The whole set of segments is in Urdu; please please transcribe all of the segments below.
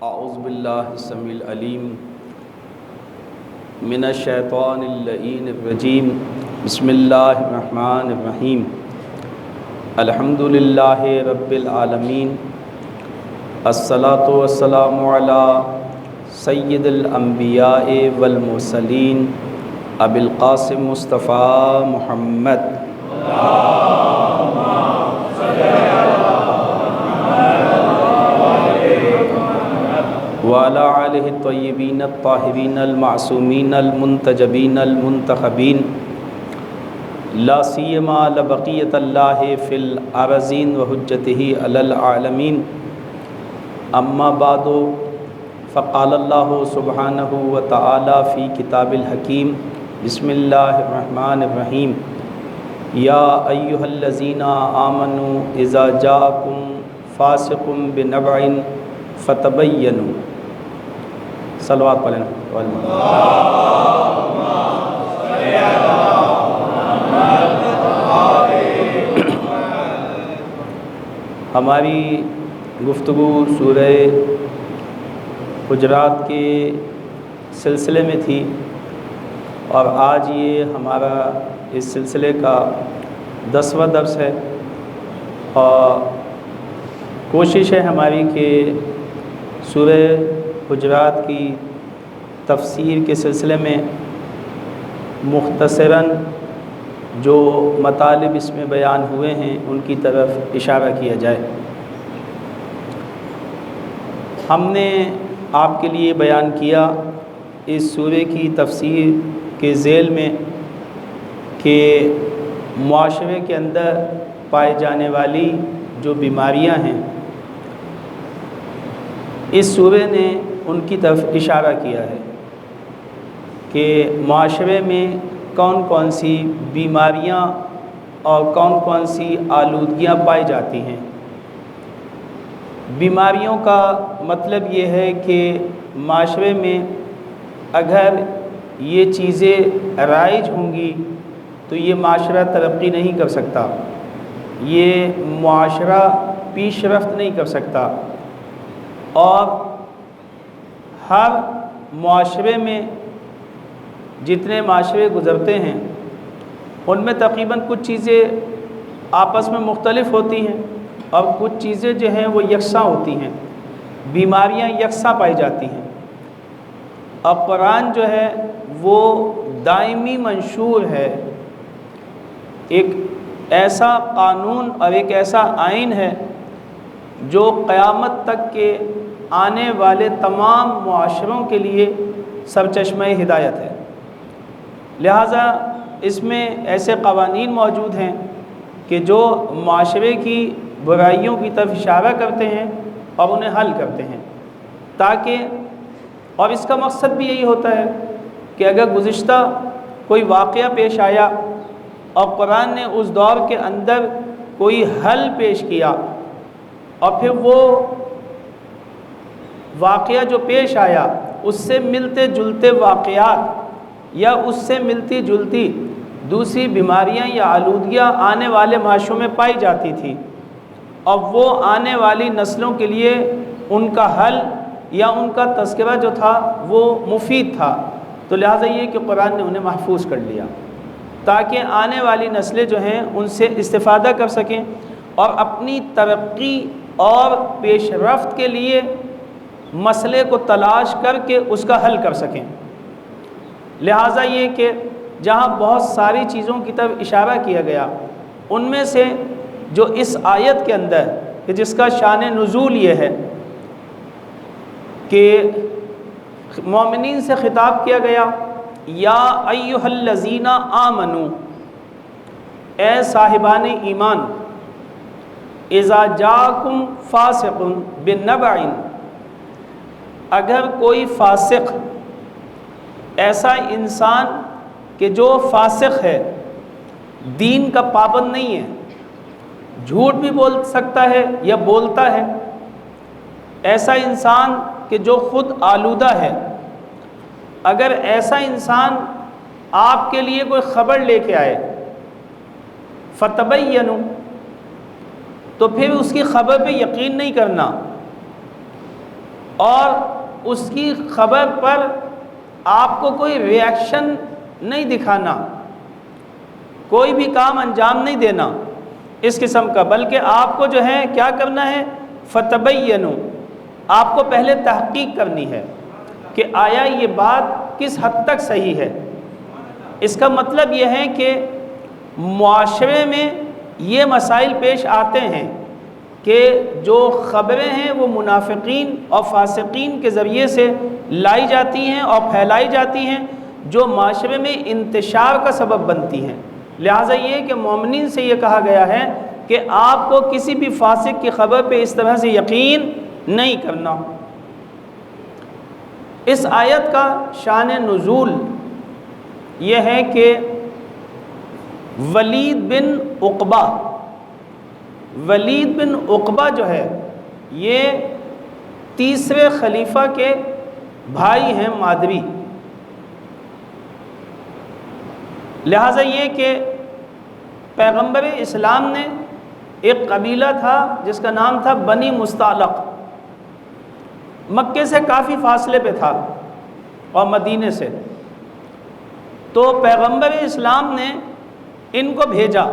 اعوذ باللہ السمیع العلیم من الشیطان اللعین الرجیم بسم اللہ الرحمن الرحیم الحمد للہ رب العالمین الصلاۃ والسلام علی سید الانبیاء والمرسلین ابی القاسم مصطفیٰ محمد وعلی آلہ الطیبین الطاہرین المعصومین المنتجبین المنتخبین لا سیما لبقیۃ اللہ فی الارضین وحجتہ علی العالمین اما بعد فقال اللہ سبحانہ وتعالی فی کتاب الحکیم بسم اللہ الرحمن الرحیم یا ایہا الذین آمنوا اذا جاءکم فاسق بنبع فتبینوا صلوات پڑھیں ہماری گفتگو سورہ حجرات کے سلسلے میں تھی اور آج یہ ہمارا اس سلسلے کا 10واں درس ہے اور کوشش ہے ہماری کہ سورہ حجرات کی تفسیر کے سلسلے میں مختصراً جو مطالب اس میں بیان ہوئے ہیں ان کی طرف اشارہ کیا جائے۔ ہم نے آپ کے لیے بیان کیا اس سورہ کی تفسیر کے ذیل میں کہ معاشرے کے اندر پائے جانے والی جو بیماریاں ہیں اس سورہ نے ان کی طرف اشارہ کیا ہے کہ معاشرے میں کون کون سی بیماریاں اور کون کون سی آلودگیاں پائی جاتی ہیں۔ بیماریوں کا مطلب یہ ہے کہ معاشرے میں اگر یہ چیزیں رائج ہوں گی تو یہ معاشرہ ترقی نہیں کر سکتا، یہ معاشرہ پیش رفت نہیں کر سکتا، اور ہر معاشرے میں جتنے معاشرے گزرتے ہیں ان میں تقریباً کچھ چیزیں آپس میں مختلف ہوتی ہیں اور کچھ چیزیں جو ہیں وہ یکساں ہوتی ہیں، بیماریاں یکساں پائی جاتی ہیں۔ اور قرآن جو ہے وہ دائمی منشور ہے، ایک ایسا قانون اور ایک ایسا آئین ہے جو قیامت تک کے آنے والے تمام معاشروں کے لیے سرچشمہ ہدایت ہے۔ لہٰذا اس میں ایسے قوانین موجود ہیں کہ جو معاشرے کی برائیوں کی طرف اشارہ کرتے ہیں اور انہیں حل کرتے ہیں، تاکہ اور اس کا مقصد بھی یہی ہوتا ہے کہ اگر گزشتہ کوئی واقعہ پیش آیا اور قرآن نے اس دور کے اندر کوئی حل پیش کیا اور پھر وہ واقعہ جو پیش آیا اس سے ملتے جلتے واقعات یا اس سے ملتی جلتی دوسری بیماریاں یا آلودگیاں آنے والے معاشروں میں پائی جاتی تھی اور وہ آنے والی نسلوں کے لیے ان کا حل یا ان کا تذکرہ جو تھا وہ مفید تھا، تو لہٰذا یہ کہ قرآن نے انہیں محفوظ کر لیا تاکہ آنے والی نسلیں جو ہیں ان سے استفادہ کر سکیں اور اپنی ترقی اور پیش رفت کے لیے مسئلے کو تلاش کر کے اس کا حل کر سکیں۔ لہٰذا یہ کہ جہاں بہت ساری چیزوں کی طرف اشارہ کیا گیا، ان میں سے جو اس آیت کے اندر کہ جس کا شان نزول یہ ہے کہ مومنین سے خطاب کیا گیا، یا ایھا الذین آمنوا، اے صاحبان ایمان، اذا جاءکم فاسق بنبع، اگر کوئی فاسق، ایسا انسان کہ جو فاسق ہے، دین کا پابند نہیں ہے، جھوٹ بھی بول سکتا ہے یا بولتا ہے، ایسا انسان کہ جو خود آلودہ ہے، اگر ایسا انسان آپ کے لیے کوئی خبر لے کے آئے، فتبینوا، تو پھر اس کی خبر پہ یقین نہیں کرنا، اور اس کی خبر پر آپ کو کوئی ریاکشن نہیں دکھانا، کوئی بھی کام انجام نہیں دینا اس قسم کا، بلکہ آپ کو جو ہے کیا کرنا ہے، فتبینوا، آپ کو پہلے تحقیق کرنی ہے کہ آیا یہ بات کس حد تک صحیح ہے۔ اس کا مطلب یہ ہے کہ معاشرے میں یہ مسائل پیش آتے ہیں کہ جو خبریں ہیں وہ منافقین اور فاسقین کے ذریعے سے لائی جاتی ہیں اور پھیلائی جاتی ہیں، جو معاشرے میں انتشار کا سبب بنتی ہیں۔ لہٰذا یہ کہ مومنین سے یہ کہا گیا ہے کہ آپ کو کسی بھی فاسق کی خبر پہ اس طرح سے یقین نہیں کرنا۔ اس آیت کا شان نزول یہ ہے کہ ولید بن عقبہ جو ہے یہ تیسرے خلیفہ کے بھائی ہیں مادری۔ لہٰذا یہ کہ پیغمبر اسلام نے ایک قبیلہ تھا جس کا نام تھا بنی مستعلق، مکے سے کافی فاصلے پہ تھا اور مدینے سے، تو پیغمبر اسلام نے ان کو بھیجا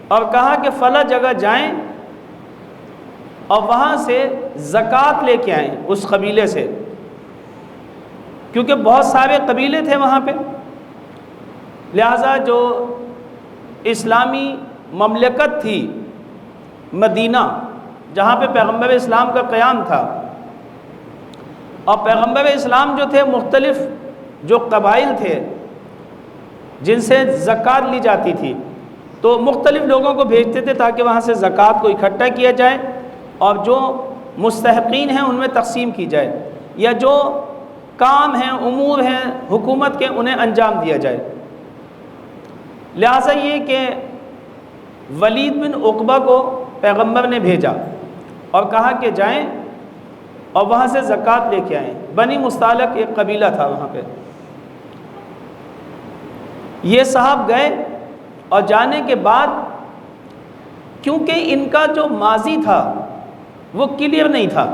اور کہا کہ فلاں جگہ جائیں اور وہاں سے زکوٰۃ لے کے آئیں اس قبیلے سے، کیونکہ بہت سارے قبیلے تھے وہاں پہ۔ لہٰذا جو اسلامی مملکت تھی مدینہ جہاں پہ پیغمبر اسلام کا قیام تھا، اور پیغمبر اسلام جو تھے مختلف جو قبائل تھے جن سے زکوٰۃ لی جاتی تھی، تو مختلف لوگوں کو بھیجتے تھے تاکہ وہاں سے زکوٰۃ کو اکٹھا کیا جائے اور جو مستحقین ہیں ان میں تقسیم کی جائے، یا جو کام ہیں امور ہیں حکومت کے انہیں انجام دیا جائے۔ لہٰذا یہ کہ ولید بن عقبہ کو پیغمبر نے بھیجا اور کہا کہ جائیں اور وہاں سے زکوٰۃ لے کے آئیں۔ بنی مستعلق ایک قبیلہ تھا وہاں پہ۔ یہ صاحب گئے اور جانے کے بعد کیونکہ ان کا جو ماضی تھا وہ کلیئر نہیں تھا،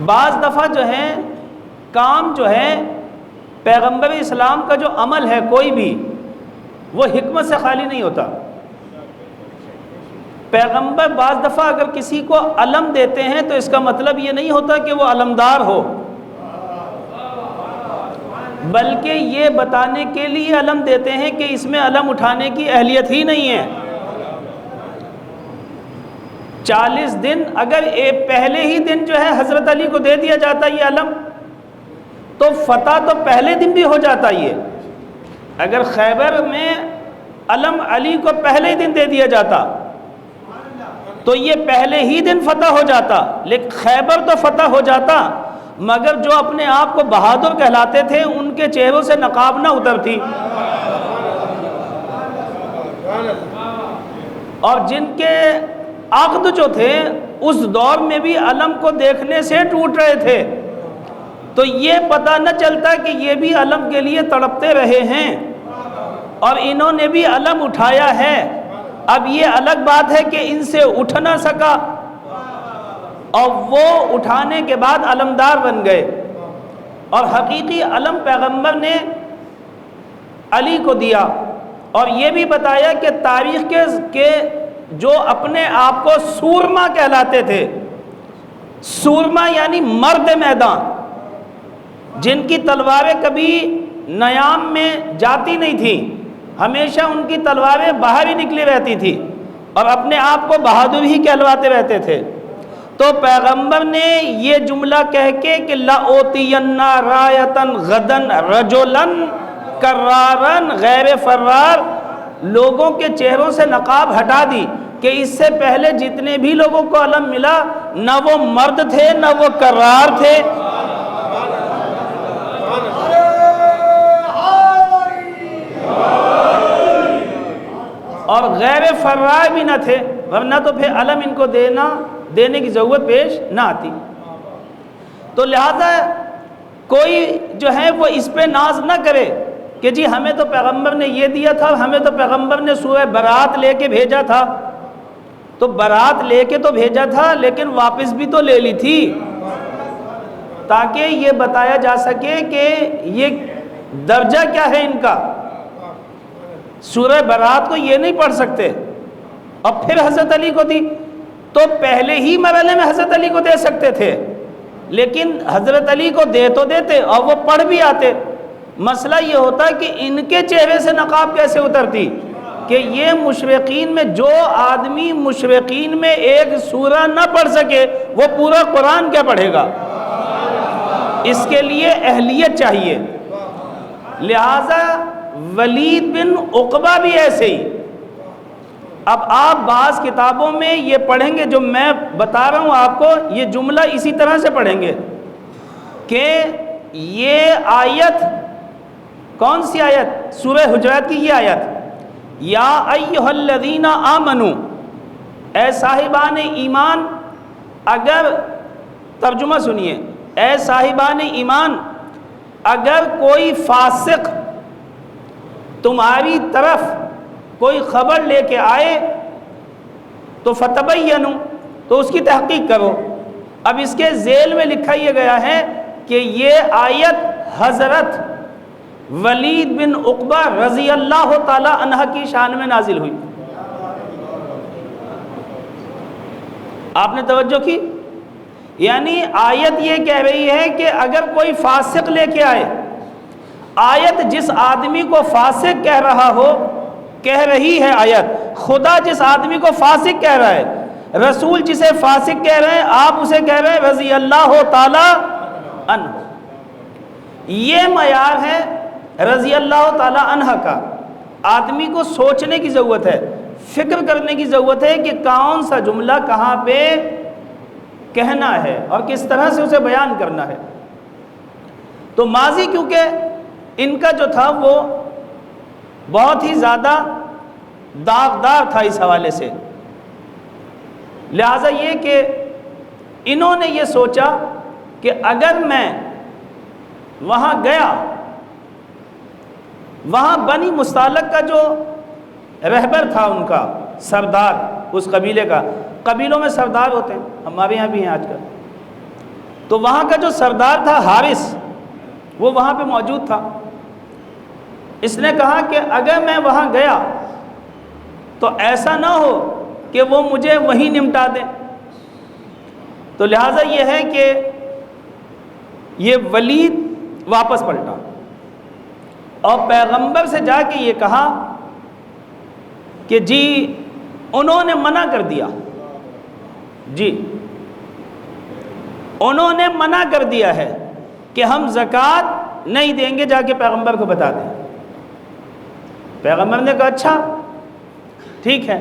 بعض دفعہ جو ہے کام جو ہے پیغمبر اسلام کا جو عمل ہے کوئی بھی وہ حکمت سے خالی نہیں ہوتا۔ پیغمبر بعض دفعہ اگر کسی کو علم دیتے ہیں تو اس کا مطلب یہ نہیں ہوتا کہ وہ علمدار ہو، بلکہ یہ بتانے کے لیے علم دیتے ہیں کہ اس میں علم اٹھانے کی اہلیت ہی نہیں ہے۔ 40 دن اگر پہلے ہی دن جو ہے حضرت علی کو دے دیا جاتا یہ علم تو فتح تو پہلے دن بھی ہو جاتا۔ یہ اگر خیبر میں علم علی کو پہلے ہی دن دے دیا جاتا تو یہ پہلے ہی دن فتح ہو جاتا، لیکن خیبر تو فتح ہو جاتا مگر جو اپنے آپ کو بہادر کہلاتے تھے ان کے چہروں سے نقاب نہ اترتی، اور جن کے عقد جو تھے اس دور میں بھی علم کو دیکھنے سے ٹوٹ رہے تھے، تو یہ پتہ نہ چلتا کہ یہ بھی علم کے لیے تڑپتے رہے ہیں اور انہوں نے بھی علم اٹھایا ہے۔ اب یہ الگ بات ہے کہ ان سے اٹھ نہ سکا اور وہ اٹھانے کے بعد علمدار بن گئے، اور حقیقی علم پیغمبر نے علی کو دیا، اور یہ بھی بتایا کہ تاریخ کے جو اپنے آپ کو سورما کہلاتے تھے، سورما یعنی مرد میدان، جن کی تلواریں کبھی نیام میں جاتی نہیں تھیں، ہمیشہ ان کی تلواریں باہر ہی نکلی رہتی تھی اور اپنے آپ کو بہادر ہی کہلواتے رہتے تھے، تو پیغمبر نے یہ جملہ کہہ کے کہ لَأُوتِيَنَّ رَایَةً غَدًا رَجُلًا کَرَّارًا غیر فرار، لوگوں کے چہروں سے نقاب ہٹا دی کہ اس سے پہلے جتنے بھی لوگوں کو علم ملا نہ وہ مرد تھے نہ وہ کرار تھے، اور غیر فرار بھی نہ تھے، ورنہ تو پھر علم ان کو دینے کی ضرورت پیش نہ آتی۔ تو لہذا کوئی جو ہے وہ اس پہ ناز نہ کرے کہ جی ہمیں تو پیغمبر نے یہ دیا تھا، ہمیں تو پیغمبر نے سورہ برات لے کے بھیجا تھا، تو برات لے کے تو بھیجا تھا لیکن واپس بھی تو لے لی تھی، تاکہ یہ بتایا جا سکے کہ یہ درجہ کیا ہے ان کا۔ سورہ برات کو یہ نہیں پڑھ سکتے اور پھر حضرت علی کو دی، تو پہلے ہی مرحلے میں حضرت علی کو دے سکتے تھے، لیکن حضرت علی کو دے تو دیتے اور وہ پڑھ بھی آتے۔ مسئلہ یہ ہوتا ہے کہ ان کے چہرے سے نقاب کیسے اترتی کہ یہ مشرقین میں جو آدمی مشرقین میں ایک سورہ نہ پڑھ سکے وہ پورا قرآن کیا پڑھے گا؟ اس کے لیے اہلیت چاہیے۔ لہذا ولید بن عقبہ بھی ایسے ہی۔ اب آپ بعض کتابوں میں یہ پڑھیں گے، جو میں بتا رہا ہوں آپ کو، یہ جملہ اسی طرح سے پڑھیں گے کہ یہ آیت کون سی آیت؟ سورہ حجرات کی یہ آیت، یا ایھا الذین آمنوا، اے صاحبان ایمان، اگر ترجمہ سنیے، اے صاحبان ایمان اگر کوئی فاسق تمہاری طرف کوئی خبر لے کے آئے تو فتبینوا، تو اس کی تحقیق کرو۔ اب اس کے ذیل میں لکھا یہ گیا ہے کہ یہ آیت حضرت ولید بن عقبہ رضی اللہ تعالی عنہ کی شان میں نازل ہوئی۔ آپ نے توجہ کی؟ یعنی آیت یہ کہہ رہی ہے کہ اگر کوئی فاسق لے کے آئے، آیت جس آدمی کو فاسق کہہ رہا ہو، کہہ رہی ہے آیت، خدا جس آدمی کو فاسق کہہ رہا ہے، رسول جسے فاسق کہہ رہے ہیں، آپ اسے کہہ رہے ہیں رضی اللہ تعالی عنہ۔ یہ معیار ہے رضی اللہ تعالی عنہ کا۔ آدمی کو سوچنے کی ضرورت ہے، فکر کرنے کی ضرورت ہے کہ کون سا جملہ کہاں پہ کہنا ہے اور کس طرح سے اسے بیان کرنا ہے۔ تو ماضی کیونکہ ان کا جو تھا وہ بہت ہی زیادہ داغدار تھا اس حوالے سے، لہٰذا یہ کہ انہوں نے یہ سوچا کہ اگر میں وہاں گیا، وہاں بنی مستعلق کا جو رہبر تھا، ان کا سردار، اس قبیلے کا، قبیلوں میں سردار ہوتے ہیں، ہمارے یہاں بھی ہیں آج کل، تو وہاں کا جو سردار تھا حارث، وہ وہاں پہ موجود تھا۔ اس نے کہا کہ اگر میں وہاں گیا تو ایسا نہ ہو کہ وہ مجھے وہیں نمٹا دیں، تو لہٰذا یہ ہے کہ یہ ولید واپس پلٹا اور پیغمبر سے جا کے یہ کہا کہ جی انہوں نے منع کر دیا، جی انہوں نے منع کر دیا ہے کہ ہم زکوٰۃ نہیں دیں گے، جا کے پیغمبر کو بتا دیں۔ پیغمبر نے کہا اچھا ٹھیک ہے۔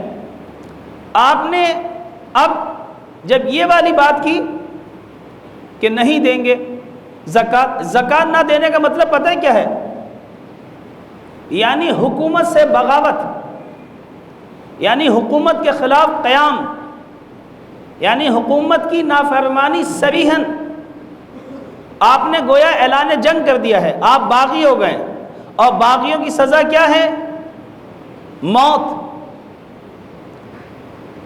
آپ نے اب جب یہ والی بات کی کہ نہیں دیں گے زکوٰۃ نہ دینے کا مطلب پتہ ہے کیا ہے؟ یعنی حکومت سے بغاوت، یعنی حکومت کے خلاف قیام، یعنی حکومت کی نافرمانی صریحاً آپ نے گویا اعلان جنگ کر دیا ہے، آپ باغی ہو گئے، اور باغیوں کی سزا کیا ہے؟ موت۔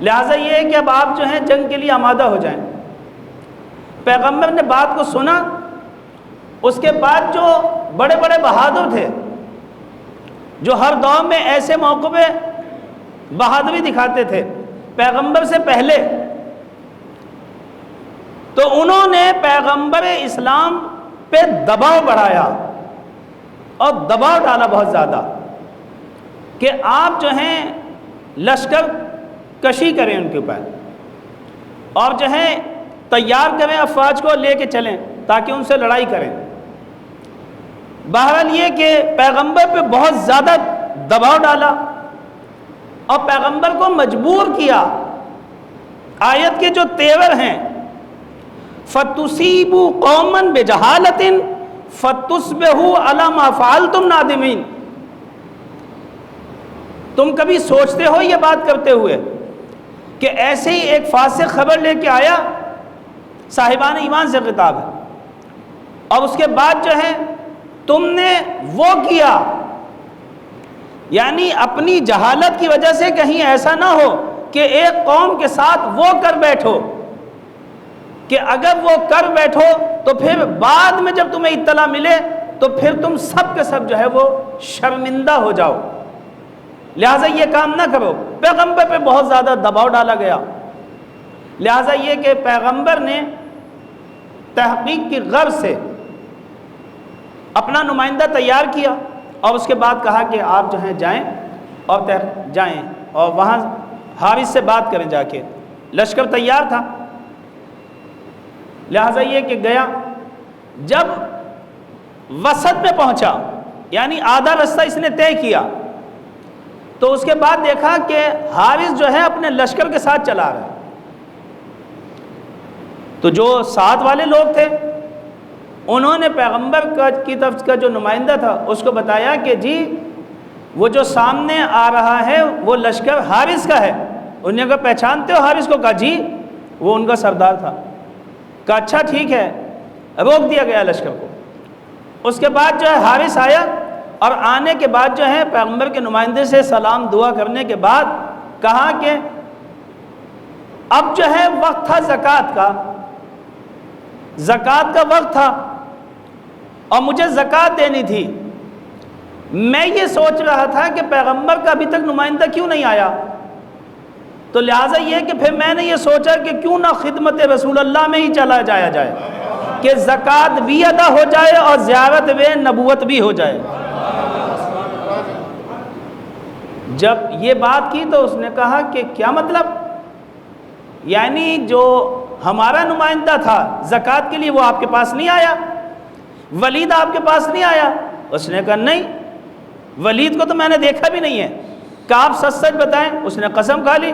لہٰذا یہ ہے کہ اب آپ جو ہیں جنگ کے لیے آمادہ ہو جائیں۔ پیغمبر نے بات کو سنا، اس کے بعد جو بڑے بڑے بہادر تھے، جو ہر دور میں ایسے موقع پہ بہادری دکھاتے تھے پیغمبر سے پہلے، تو انہوں نے پیغمبر اسلام پہ دباؤ بڑھایا اور دباؤ ڈالا بہت زیادہ کہ آپ جو ہیں لشکر کشی کریں ان کے اوپر، اور جو ہے تیار کریں افواج کو، لے کے چلیں تاکہ ان سے لڑائی کریں۔ بہرحال یہ کہ پیغمبر پہ بہت زیادہ دباؤ ڈالا اور پیغمبر کو مجبور کیا۔ آیت کے جو تیور ہیں، فَتُصِيبُوا قَوْمًا بِجَهَالَةٍ فَتُصْبِحُوا عَلَىٰ مَا فَعَلْتُمْ نَادِمِينَ۔ تم کبھی سوچتے ہو یہ بات کرتے ہوئے کہ ایسے ہی ایک فاسق خبر لے کے آیا، صاحبان ایمان سے خطاب ہے، اور اس کے بعد جو ہے تم نے وہ کیا، یعنی اپنی جہالت کی وجہ سے کہیں ایسا نہ ہو کہ ایک قوم کے ساتھ وہ کر بیٹھو کہ اگر وہ کر بیٹھو تو پھر بعد میں جب تمہیں اطلاع ملے تو پھر تم سب کے سب جو ہے وہ شرمندہ ہو جاؤ، لہٰذا یہ کام نہ کرو۔ پیغمبر پہ بہت زیادہ دباؤ ڈالا گیا، لہٰذا یہ کہ پیغمبر نے تحقیق کی غرض سے اپنا نمائندہ تیار کیا اور اس کے بعد کہا کہ آپ جو ہیں جائیں اور وہاں حارث سے بات کریں جا کے۔ لشکر تیار تھا، لہٰذا یہ کہ گیا، جب وسط میں پہنچا یعنی آدھا رستہ اس نے طے کیا تو اس کے بعد دیکھا کہ حارث جو ہے اپنے لشکر کے ساتھ چلا رہا ہے۔ تو جو ساتھ والے لوگ تھے انہوں نے پیغمبر کی طرف کا جو نمائندہ تھا اس کو بتایا کہ جی وہ جو سامنے آ رہا ہے وہ لشکر حارث کا ہے۔ انہوں نے کہا پہچانتے ہو حارث کو؟ کہا جی وہ ان کا سردار تھا۔ کہا اچھا ٹھیک ہے، روک دیا گیا لشکر کو۔ اس کے بعد جو ہے حارث آیا اور آنے کے بعد جو ہے پیغمبر کے نمائندے سے سلام دعا کرنے کے بعد کہا کہ اب جو ہے وقت تھا زکوٰۃ کا وقت تھا اور مجھے زکوٰۃ دینی تھی۔ میں یہ سوچ رہا تھا کہ پیغمبر کا ابھی تک نمائندہ کیوں نہیں آیا، تو لہٰذا یہ کہ پھر میں نے یہ سوچا کہ کیوں نہ خدمت رسول اللہ میں ہی چلا جایا جائے کہ زکوٰۃ بھی ادا ہو جائے اور زیارت نبوت بھی ہو جائے۔ جب یہ بات کی تو اس نے کہا کہ کیا مطلب، یعنی جو ہمارا نمائندہ تھا زکوٰۃ کے لیے وہ آپ کے پاس نہیں آیا، ولید آپ کے پاس نہیں آیا؟ اس نے کہا نہیں، ولید کو تو میں نے دیکھا بھی نہیں ہے۔ کہا آپ سچ سچ بتائیں۔ اس نے قسم کھا لی۔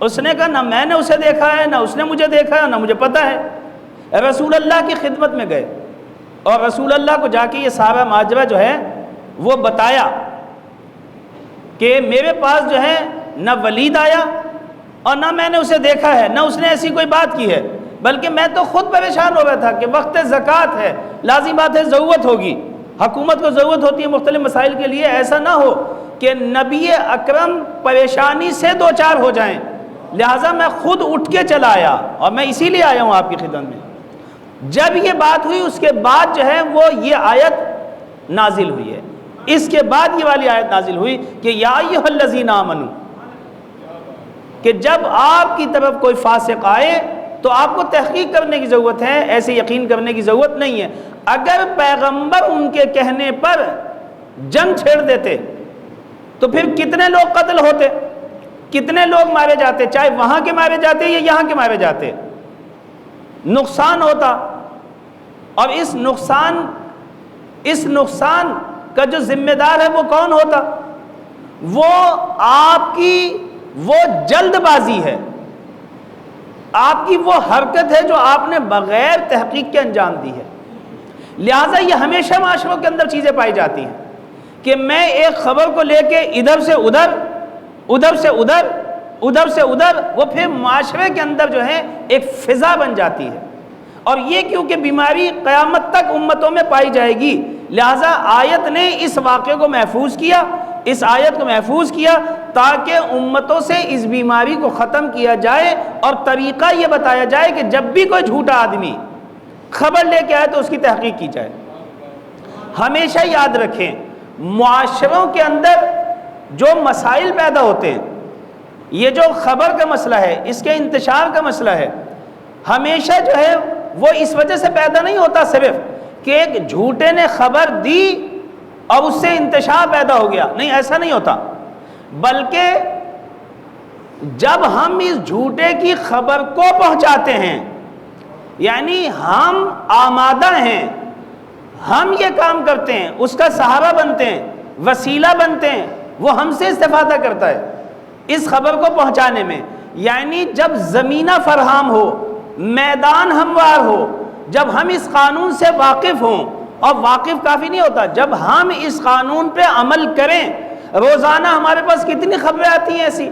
اس نے کہا نہ میں نے اسے دیکھا ہے، نہ اس نے مجھے دیکھا ہے، نہ مجھے پتہ ہے۔ رسول اللہ کی خدمت میں گئے اور رسول اللہ کو جا کے یہ سارا ماجرا جو ہے وہ بتایا کہ میرے پاس جو ہے نہ ولید آیا اور نہ میں نے اسے دیکھا ہے، نہ اس نے ایسی کوئی بات کی ہے، بلکہ میں تو خود پریشان ہو رہا تھا کہ وقت زکوٰۃ ہے، لازم بات ہے ضرورت ہوگی، حکومت کو ضرورت ہوتی ہے مختلف مسائل کے لیے، ایسا نہ ہو کہ نبی اکرم پریشانی سے دو چار ہو جائیں، لہٰذا میں خود اٹھ کے چلا آیا اور میں اسی لیے آیا ہوں آپ کی خدمت میں۔ جب یہ بات ہوئی اس کے بعد جو ہے وہ یہ آیت نازل ہوئی ہے، اس کے بعد یہ والی آیت نازل ہوئی کہ یا ایھا الذین آمنوا، کہ جب آپ کی طرف کوئی فاسق آئے تو آپ کو تحقیق کرنے کی ضرورت ہے، ایسے یقین کرنے کی ضرورت نہیں ہے۔ اگر پیغمبر ان کے کہنے پر جنگ چھیڑ دیتے تو پھر کتنے لوگ قتل ہوتے، کتنے لوگ مارے جاتے، چاہے وہاں کے مارے جاتے یا یہاں کے مارے جاتے، نقصان ہوتا۔ اور اس نقصان کا جو ذمہ دار ہے وہ کون ہوتا؟ وہ آپ کی وہ جلد بازی ہے، آپ کی وہ حرکت ہے جو آپ نے بغیر تحقیق کے انجام دی ہے۔ لہٰذا یہ ہمیشہ معاشروں کے اندر چیزیں پائی جاتی ہیں کہ میں ایک خبر کو لے کے ادھر سے ادھر، ادھر سے ادھر، ادھر سے ادھر، وہ پھر معاشرے کے اندر جو ہے ایک فضا بن جاتی ہے، اور یہ کیونکہ بیماری قیامت تک امتوں میں پائی جائے گی، لہٰذا آیت نے اس واقعے کو محفوظ کیا، اس آیت کو محفوظ کیا تاکہ امتوں سے اس بیماری کو ختم کیا جائے، اور طریقہ یہ بتایا جائے کہ جب بھی کوئی جھوٹا آدمی خبر لے کے آئے تو اس کی تحقیق کی جائے۔ ہمیشہ یاد رکھیں معاشروں کے اندر جو مسائل پیدا ہوتے ہیں، یہ جو خبر کا مسئلہ ہے، اس کے انتشار کا مسئلہ ہے، ہمیشہ جو ہے وہ اس وجہ سے پیدا نہیں ہوتا صرف کہ ایک جھوٹے نے خبر دی اور اس سے انتشار پیدا ہو گیا، نہیں، ایسا نہیں ہوتا، بلکہ جب ہم اس جھوٹے کی خبر کو پہنچاتے ہیں، یعنی ہم آمادہ ہیں، ہم یہ کام کرتے ہیں، اس کا سہارا بنتے ہیں، وسیلہ بنتے ہیں، وہ ہم سے استفادہ کرتا ہے اس خبر کو پہنچانے میں، یعنی جب زمینہ فراہم ہو، میدان ہموار ہو، جب ہم اس قانون سے واقف ہوں، اور واقف کافی نہیں ہوتا، جب ہم اس قانون پہ عمل کریں، روزانہ ہمارے پاس کتنی خبریں آتی ہیں ایسی،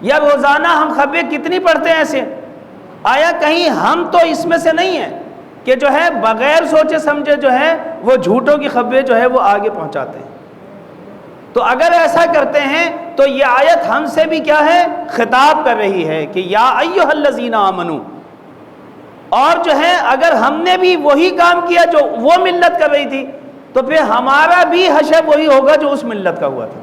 یا روزانہ ہم خبریں کتنی پڑھتے ہیں ایسے، آیا کہیں ہم تو اس میں سے نہیں ہیں کہ جو ہے بغیر سوچے سمجھے جو ہے وہ جھوٹوں کی خبریں جو ہے وہ آگے پہنچاتے ہیں؟ تو اگر ایسا کرتے ہیں تو یہ آیت ہم سے بھی کیا ہے؟ خطاب کر رہی ہے کہ یا ایھا الذین آمنو. اور جو ہے اگر ہم نے بھی وہی کام کیا جو وہ ملت کر رہی تھی تو پھر ہمارا بھی حشر وہی ہوگا جو اس ملت کا ہوا تھا.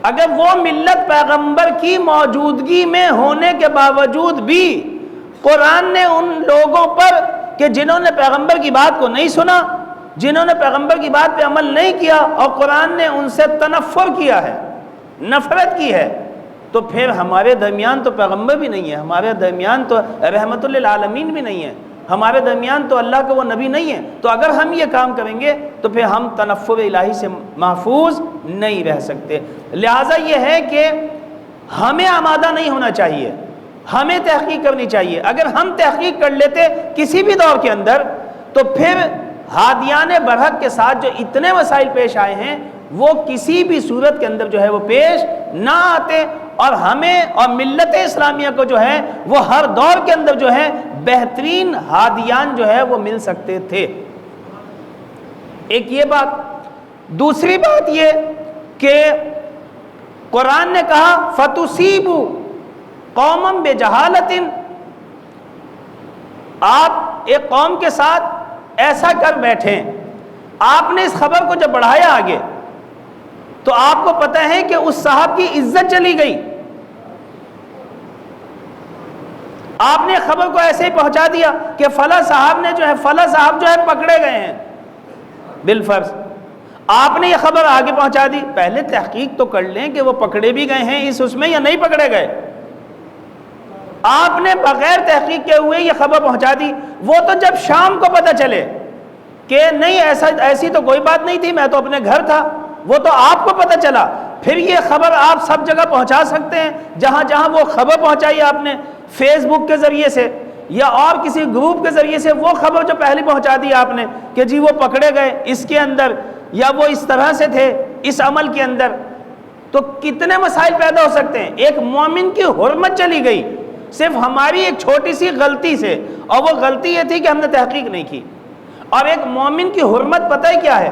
اگر وہ ملت پیغمبر کی موجودگی میں ہونے کے باوجود بھی قرآن نے ان لوگوں پر کہ جنہوں نے پیغمبر کی بات کو نہیں سنا، جنہوں نے پیغمبر کی بات پہ عمل نہیں کیا، اور قرآن نے ان سے تنفر کیا ہے، نفرت کی ہے، تو پھر ہمارے درمیان تو پیغمبر بھی نہیں ہے، ہمارے درمیان تو رحمت للعالمین بھی نہیں ہے، ہمارے درمیان تو اللہ کا وہ نبی نہیں ہے. تو اگر ہم یہ کام کریں گے تو پھر ہم تنفر الہی سے محفوظ نہیں رہ سکتے. لہٰذا یہ ہے کہ ہمیں آمادہ نہیں ہونا چاہیے، ہمیں تحقیق کرنی چاہیے. اگر ہم تحقیق کر لیتے کسی بھی دور کے اندر تو پھر ہادیان برحق کے ساتھ جو اتنے مسائل پیش آئے ہیں وہ کسی بھی صورت کے اندر جو ہے وہ پیش نہ آتے، اور ہمیں اور ملت اسلامیہ کو جو ہے وہ ہر دور کے اندر جو ہے بہترین ہادیان جو ہے وہ مل سکتے تھے. ایک یہ بات. دوسری بات یہ کہ قرآن نے کہا فَتُصِيبُوا قَوْمًا بِجَهَالَةٍ، آپ ایک قوم کے ساتھ ایسا کر بیٹھیں. آپ نے اس خبر کو جب بڑھایا آگے تو آپ کو پتہ ہے کہ اس صاحب کی عزت چلی گئی. آپ نے خبر کو ایسے ہی پہنچا دیا کہ فلاں صاحب جو ہے پکڑے گئے ہیں بالفرض. آپ نے یہ خبر آگے پہنچا دی. پہلے تحقیق تو کر لیں کہ وہ پکڑے بھی گئے ہیں اس میں یا نہیں پکڑے گئے. آپ نے بغیر تحقیق کے ہوئے یہ خبر پہنچا دی. وہ تو جب شام کو پتہ چلے کہ نہیں ایسی تو کوئی بات نہیں تھی، میں تو اپنے گھر تھا، وہ تو آپ کو پتہ چلا. پھر یہ خبر آپ سب جگہ پہنچا سکتے ہیں، جہاں جہاں وہ خبر پہنچائی آپ نے، فیس بک کے ذریعے سے یا اور کسی گروپ کے ذریعے سے وہ خبر جو پہلے پہنچا دی آپ نے کہ جی وہ پکڑے گئے اس کے اندر، یا وہ اس طرح سے تھے اس عمل کے اندر، تو کتنے مسائل پیدا ہو سکتے ہیں. ایک مومن کی حرمت چلی گئی صرف ہماری ایک چھوٹی سی غلطی سے، اور وہ غلطی یہ تھی کہ ہم نے تحقیق نہیں کی. اور ایک مومن کی حرمت پتہ ہے کیا ہے؟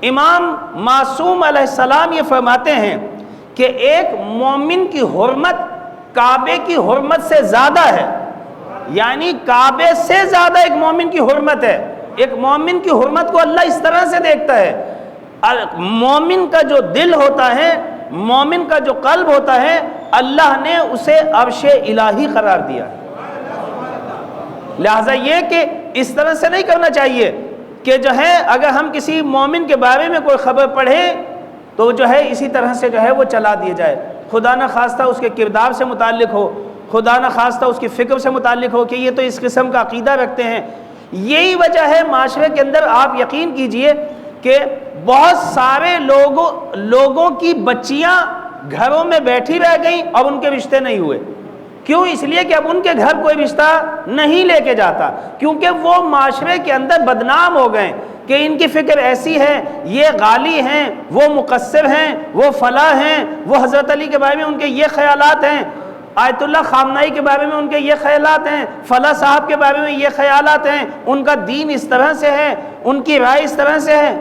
امام معصوم علیہ السلام یہ فرماتے ہیں کہ ایک مومن کی حرمت کعبے کی حرمت سے زیادہ ہے. یعنی کعبے سے زیادہ ایک مومن کی حرمت ہے. ایک مومن کی حرمت کو اللہ اس طرح سے دیکھتا ہے. مومن کا جو دل ہوتا ہے، مومن کا جو قلب ہوتا ہے، اللہ نے اسے عرش الہی قرار دیا. لہذا یہ کہ اس طرح سے نہیں کرنا چاہیے کہ جو ہے اگر ہم کسی مومن کے بارے میں کوئی خبر پڑھیں تو جو ہے اسی طرح سے جو ہے وہ چلا دیا جائے. خدا نہ خواستہ اس کے کردار سے متعلق ہو، خدا نہ خواستہ اس کی فکر سے متعلق ہو کہ یہ تو اس قسم کا عقیدہ رکھتے ہیں. یہی وجہ ہے معاشرے کے اندر آپ یقین کیجئے کہ بہت سارے لوگوں کی بچیاں گھروں میں بیٹھی رہ گئیں اور ان کے رشتے نہیں ہوئے. کیوں؟ اس لیے کہ اب ان کے گھر کوئی رشتہ نہیں لے کے جاتا، کیونکہ وہ معاشرے کے اندر بدنام ہو گئے کہ ان کی فکر ایسی ہے، یہ غالی ہیں، وہ مقصر ہیں، وہ فلاں ہیں، وہ حضرت علی کے بارے میں ان کے یہ خیالات ہیں، آیت اللہ خامنائی کے بارے میں ان کے یہ خیالات ہیں، فلاں صاحب کے بارے میں یہ خیالات ہیں، ان کا دین اس طرح سے ہے، ان کی رائے اس طرح سے ہے.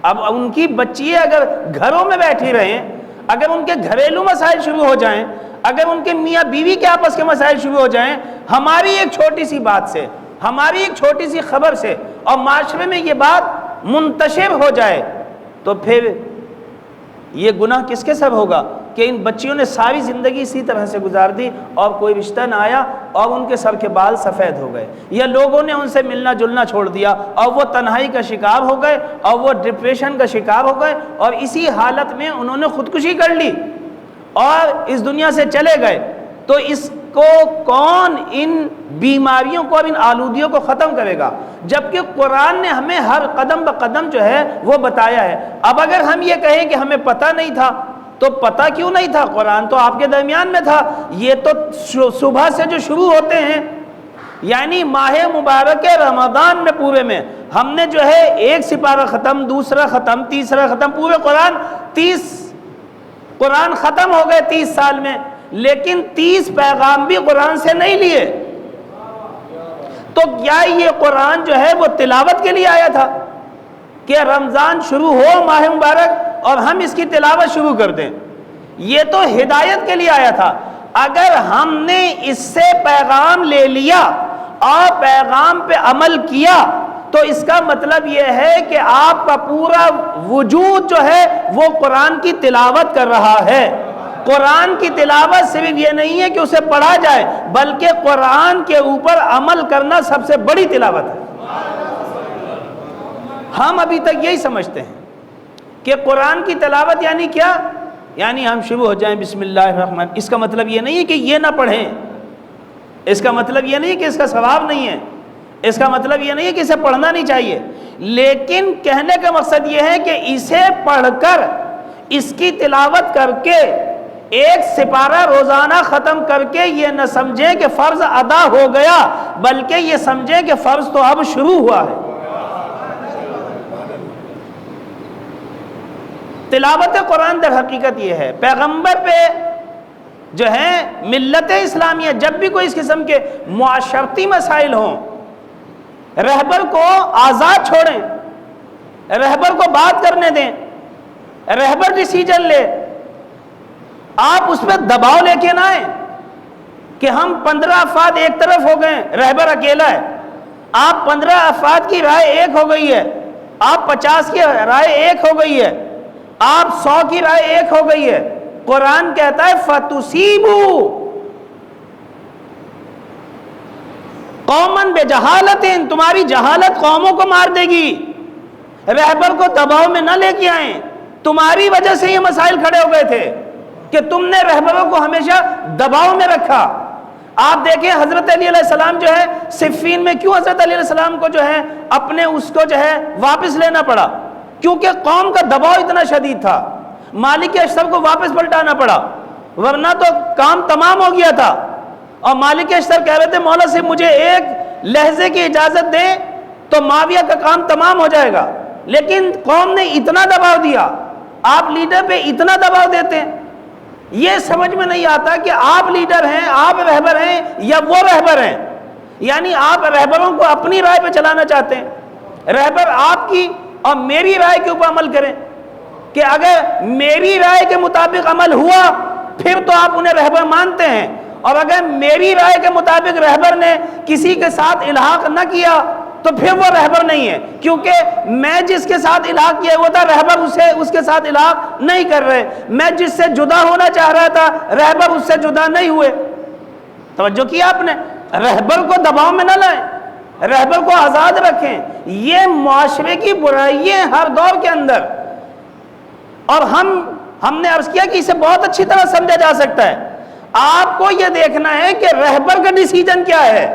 اب ان کی بچیاں اگر گھروں میں بیٹھی رہیں، اگر ان کے گھریلو مسائل شروع ہو جائیں، اگر ان کے میاں بیوی کے آپس کے مسائل شروع ہو جائیں، ہماری ایک چھوٹی سی بات سے، ہماری ایک چھوٹی سی خبر سے، اور معاشرے میں یہ بات منتشر ہو جائے، تو پھر یہ گناہ کس کے سب ہوگا کہ ان بچیوں نے ساری زندگی اسی طرح سے گزار دی اور کوئی رشتہ نہ آیا اور ان کے سر کے بال سفید ہو گئے، یا لوگوں نے ان سے ملنا جلنا چھوڑ دیا اور وہ تنہائی کا شکار ہو گئے اور وہ ڈپریشن کا شکار ہو گئے، اور اسی حالت میں انہوں نے خودکشی کر لی اور اس دنیا سے چلے گئے. تو اس کو کون ان بیماریوں کو اور ان آلودیوں کو ختم کرے گا؟ جبکہ قرآن نے ہمیں ہر قدم بقدم جو ہے وہ بتایا ہے. اب اگر ہم یہ کہیں کہ ہمیں پتہ نہیں تھا، تو پتہ کیوں نہیں تھا؟ قرآن تو آپ کے درمیان میں تھا. یہ تو صبح سے جو شروع ہوتے ہیں، یعنی ماہ مبارک رمضان میں پورے میں ہم نے جو ہے ایک سپارہ ختم، دوسرا ختم، تیسرا ختم، پورے قرآن ختم ہو گئے 30 سال میں، لیکن 30 پیغام بھی قرآن سے نہیں لیے. تو کیا یہ قرآن جو ہے وہ تلاوت کے لیے آیا تھا کہ رمضان شروع ہو ماہ مبارک اور ہم اس کی تلاوت شروع کر دیں؟ یہ تو ہدایت کے لیے آیا تھا۔ اگر ہم نے اس سے پیغام لے لیا اور پیغام پہ عمل کیا تو اس کا مطلب یہ ہے کہ آپ کا پورا وجود جو ہے وہ قرآن کی تلاوت کر رہا ہے۔ قرآن کی تلاوت صرف یہ نہیں ہے کہ اسے پڑھا جائے، بلکہ قرآن کے اوپر عمل کرنا سب سے بڑی تلاوت ہے۔ ہم ابھی تک یہی سمجھتے ہیں کہ قرآن کی تلاوت یعنی کیا؟ یعنی ہم شروع ہو جائیں بسم اللہ الرحمن، اس کا مطلب یہ نہیں ہے کہ یہ نہ پڑھیں، اس کا مطلب یہ نہیں ہے کہ اس کا ثواب نہیں ہے، اس کا مطلب یہ نہیں ہے کہ اسے پڑھنا نہیں چاہیے، لیکن کہنے کا مقصد یہ ہے کہ اسے پڑھ کر، اس کی تلاوت کر کے ایک سپارہ روزانہ ختم کر کے یہ نہ سمجھیں کہ فرض ادا ہو گیا، بلکہ یہ سمجھیں کہ فرض تو اب شروع ہوا ہے۔ تلاوت قرآن در حقیقت یہ ہے، پیغمبر پہ جو ہے ملت اسلامیہ جب بھی کوئی اس قسم کے معاشرتی مسائل ہوں، رہبر کو آزاد چھوڑیں، رہبر کو بات کرنے دیں، رہبر ڈیسیجن لے، آپ اس پہ دباؤ لے کے نہ آئیں کہ ہم 15 افراد ایک طرف ہو گئے، رہبر اکیلا ہے۔ آپ 15 افراد کی رائے ایک ہو گئی ہے، آپ 50 کی رائے ایک ہو گئی ہے، آپ 100 کی رائے ایک ہو گئی ہے۔ قرآن کہتا ہے فَتُصِيبُوا قَوْمًا بِجَهَالَةٍ، تمہاری جہالت قوموں کو مار دے گی۔ رہبر کو دباؤ میں نہ لے کے آئیں، تمہاری وجہ سے یہ مسائل کھڑے ہو گئے تھے کہ تم نے رہبروں کو ہمیشہ دباؤ میں رکھا۔ آپ دیکھیں حضرت علی علیہ السلام جو ہے صفین میں کیوں حضرت علی علیہ السلام کو جو ہے اپنے اس کو جو ہے واپس لینا پڑا؟ کیونکہ قوم کا دباؤ اتنا شدید تھا، مالک اشتر کو واپس پلٹانا پڑا، ورنہ تو کام تمام ہو گیا تھا۔ اور مالک اشتر کہہ رہے تھے مولا سے مجھے ایک لہجے کی اجازت دیں تو معاویہ کا کام تمام ہو جائے گا، لیکن قوم نے اتنا دباؤ دیا۔ آپ لیڈر پہ اتنا دباؤ دیتے ہیں، یہ سمجھ میں نہیں آتا کہ آپ لیڈر ہیں، آپ رہبر ہیں یا وہ رہبر ہیں۔ یعنی آپ رہبروں کو اپنی رائے پہ چلانا چاہتے ہیں، رہبر آپ کی اور میری رائے کے اوپر عمل کریں کہ اگر میری رائے کے مطابق عمل ہوا پھر تو آپ انہیں رہبر مانتے ہیں، اور اگر میری رائے کے مطابق رہبر نے کسی کے ساتھ الحاق نہ کیا تو پھر وہ رہبر نہیں ہے، کیونکہ میں جس کے ساتھ الحاق کیا ہوا تھا رہبر اس کے ساتھ الحاق نہیں کر رہے، میں جس سے جدا ہونا چاہ رہا تھا رہبر اس سے جدا نہیں ہوئے۔ توجہ کیا آپ نے؟ رہبر کو دباؤ میں نہ لائیں، رہبر کو آزاد رکھیں۔ یہ معاشرے کی برائیاں ہر دور کے اندر، اور ہم نے عرض کیا کہ اسے بہت اچھی طرح سمجھا جا سکتا ہے۔ آپ کو یہ دیکھنا ہے کہ رہبر کا ڈیسیجن کیا ہے،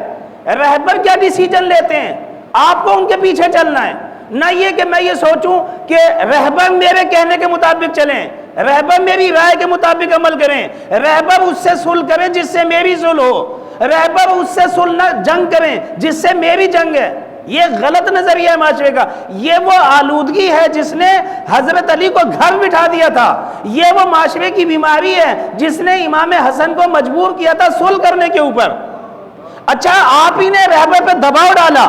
رہبر کیا ڈیسیجن لیتے ہیں، آپ کو ان کے پیچھے چلنا ہے، نہ یہ کہ میں یہ سوچوں کہ رہبر میرے کہنے کے مطابق چلیں، رہبر میری رائے کے مطابق عمل کریں، رہبر اس سے صلح کریں جس سے میری صلح ہو، رہبر اس سے صلح جنگ کریں جس سے میری جنگ ہے۔ یہ غلط نظریہ ہے معاشرے کا، یہ وہ آلودگی ہے جس نے حضرت علی کو گھر بٹھا دیا تھا، یہ وہ معاشرے کی بیماری ہے جس نے امام حسن کو مجبور کیا تھا صلح کرنے کے اوپر۔ اچھا آپ ہی نے رہبر پہ دباؤ ڈالا،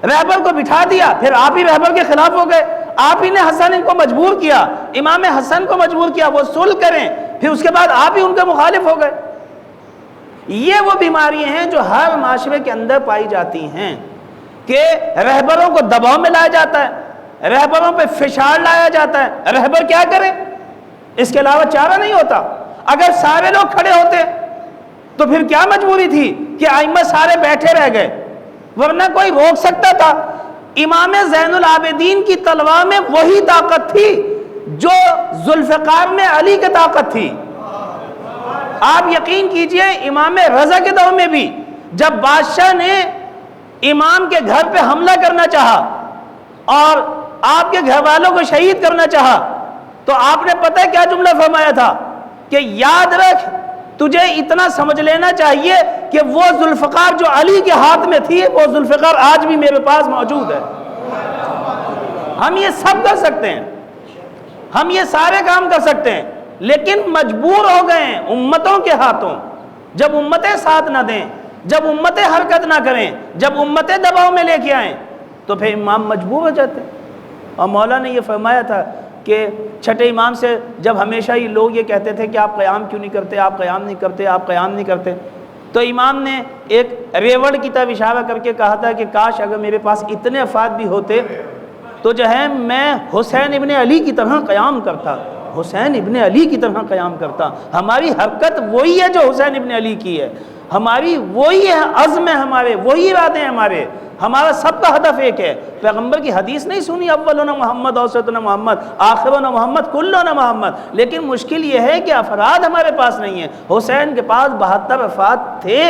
رہبر کو بٹھا دیا، پھر آپ ہی رہبر کے خلاف ہو گئے، آپ ہی نے حسن کو مجبور کیا، امام حسن کو مجبور کیا وہ صلح کریں، پھر اس کے بعد آپ ہی ان کے مخالف ہو گئے۔ یہ وہ بیماریاں ہیں جو ہر معاشرے کے اندر پائی جاتی ہیں کہ رہبروں کو دباؤ میں لایا جاتا ہے، رہبروں پہ فشار لایا جاتا ہے۔ رہبر کیا کرے؟ اس کے علاوہ چارہ نہیں ہوتا۔ اگر سارے لوگ کھڑے ہوتے تو پھر کیا مجبوری تھی کہ ائمہ سارے بیٹھے رہ گئے؟ ورنہ کوئی روک سکتا تھا؟ امام زین العابدین کی تلوار میں وہی طاقت تھی جو ذوالفقار میں علی کی طاقت تھی۔ آپ یقین کیجئے امام رضا کے دور میں بھی جب بادشاہ نے امام کے گھر پہ حملہ کرنا چاہا اور آپ کے گھر والوں کو شہید کرنا چاہا تو آپ نے پتہ ہے کیا جملہ فرمایا تھا کہ یاد رکھ تجھے اتنا سمجھ لینا چاہیے کہ وہ ذوالفقار جو علی کے ہاتھ میں تھی وہ ذوالفقار آج بھی میرے پاس موجود ہے۔ ہم یہ سب کر سکتے ہیں، ہم یہ سارے کام کر سکتے ہیں، لیکن مجبور ہو گئے ہیں امتوں کے ہاتھوں۔ جب امتیں ساتھ نہ دیں، جب امتیں حرکت نہ کریں، جب امتیں دباؤ میں لے کے آئیں تو پھر امام مجبور ہو جاتے ہیں۔ اور مولا نے یہ فرمایا تھا کہ چھٹے امام سے جب ہمیشہ ہی لوگ یہ کہتے تھے کہ آپ قیام کیوں نہیں کرتے، آپ قیام نہیں کرتے، آپ قیام نہیں کرتے، تو امام نے ایک ریوڑ کی طرف اشارہ کر کے کہا تھا کہ کاش اگر میرے پاس اتنے افراد بھی ہوتے تو جو ہے میں حسین ابن علی کی طرح قیام کرتا، حسین ابن علی کی طرح قیام کرتا۔ ہماری حرکت وہی ہے جو حسین ابن علی کی ہے، ہماری وہی ہے عزم ہے، ہمارے وہی ارادے ہیں ہمارے، ہمارا سب کا ہدف ایک ہے۔ پیغمبر کی حدیث نہیں سنی اولنا محمد اوسطنا محمد آخرنا محمد کلنا محمد، لیکن مشکل یہ ہے کہ افراد ہمارے پاس نہیں ہیں۔ حسین کے پاس 72 افراد تھے،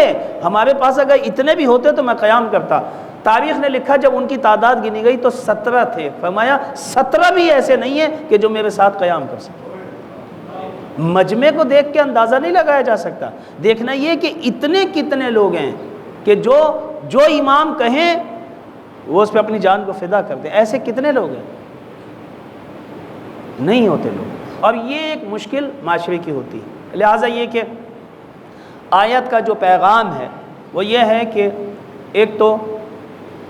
ہمارے پاس اگر اتنے بھی ہوتے تو میں قیام کرتا۔ تاریخ نے لکھا جب ان کی تعداد گنی گئی تو 17 تھے، فرمایا 17 بھی ایسے نہیں ہیں کہ جو میرے ساتھ قیام کر سکتے۔ مجمع کو دیکھ کے اندازہ نہیں لگایا جا سکتا، دیکھنا یہ کہ اتنے کتنے لوگ ہیں کہ جو امام کہیں وہ اس پہ اپنی جان کو فدا کر دیں۔ ایسے کتنے لوگ ہیں؟ نہیں ہوتے لوگ، اور یہ ایک مشکل معاشرے کی ہوتی ہے۔ لہٰذا یہ کہ آیت کا جو پیغام ہے وہ یہ ہے کہ ایک تو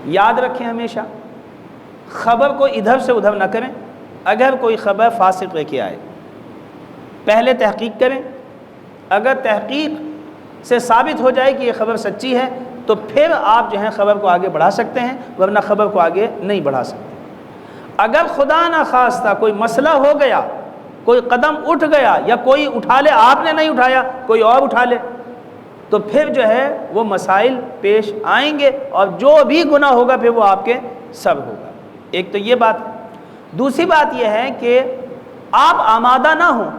یاد رکھیں ہمیشہ خبر کو ادھر سے ادھر نہ کریں۔ اگر کوئی خبر فاسق لے کے آئے پہلے تحقیق کریں، اگر تحقیق سے ثابت ہو جائے کہ یہ خبر سچی ہے تو پھر آپ جو ہیں خبر کو آگے بڑھا سکتے ہیں، ورنہ خبر کو آگے نہیں بڑھا سکتے۔ اگر خدا نخواستہ کوئی مسئلہ ہو گیا، کوئی قدم اٹھ گیا یا کوئی اٹھا لے، آپ نے نہیں اٹھایا کوئی اور اٹھا لے، تو پھر جو ہے وہ مسائل پیش آئیں گے اور جو بھی گناہ ہوگا پھر وہ آپ کے سر ہوگا۔ ایک تو یہ بات۔ دوسری بات یہ ہے کہ آپ آمادہ نہ ہوں،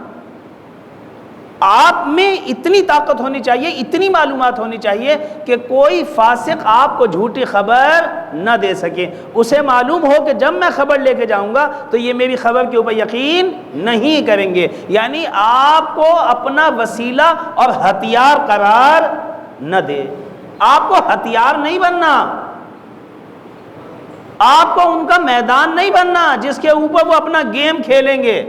آپ میں اتنی طاقت ہونی چاہیے، اتنی معلومات ہونی چاہیے کہ کوئی فاسق آپ کو جھوٹی خبر نہ دے سکے۔ اسے معلوم ہو کہ جب میں خبر لے کے جاؤں گا تو یہ میری خبر کے اوپر یقین نہیں کریں گے، یعنی آپ کو اپنا وسیلہ اور ہتھیار قرار نہ دے۔ آپ کو ہتھیار نہیں بننا، آپ کو ان کا میدان نہیں بننا جس کے اوپر وہ اپنا گیم کھیلیں گے۔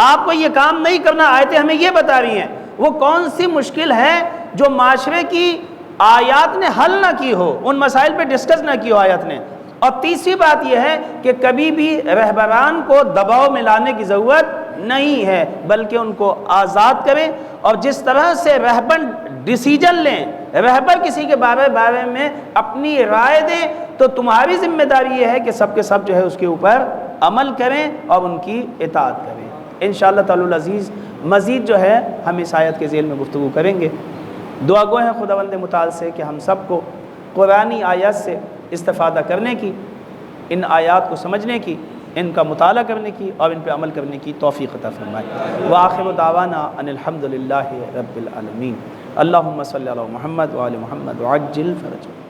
آپ کو یہ کام نہیں کرنا۔ آیتیں ہمیں یہ بتا رہی ہیں وہ کون سی مشکل ہے جو معاشرے کی آیات نے حل نہ کی ہو، ان مسائل پہ ڈسکس نہ کی ہو آیات نے۔ اور تیسری بات یہ ہے کہ کبھی بھی رہبران کو دباؤ میں لانے کی ضرورت نہیں ہے، بلکہ ان کو آزاد کریں، اور جس طرح سے رہبر ڈیسیجن لیں، رہبر کسی کے بارے میں اپنی رائے دیں، تو تمہاری ذمہ داری یہ ہے کہ سب کے سب جو ہے اس کے اوپر عمل کریں اور ان کی اطاعت کریں۔ انشاءاللہ تعالی العزیز مزید جو ہے ہم اس آیت کے ذیل میں گفتگو کریں گے۔ دعا گو ہیں خداوند متعال سے کہ ہم سب کو قرآنی آیات سے استفادہ کرنے کی، ان آیات کو سمجھنے کی، ان کا مطالعہ کرنے کی اور ان پہ عمل کرنے کی توفیق عطا فرمائے۔ وآخر دعوانا ان الحمد للہ رب العالمین۔ اللہم صلی علی محمد وآل محمد وعجل فرجہ۔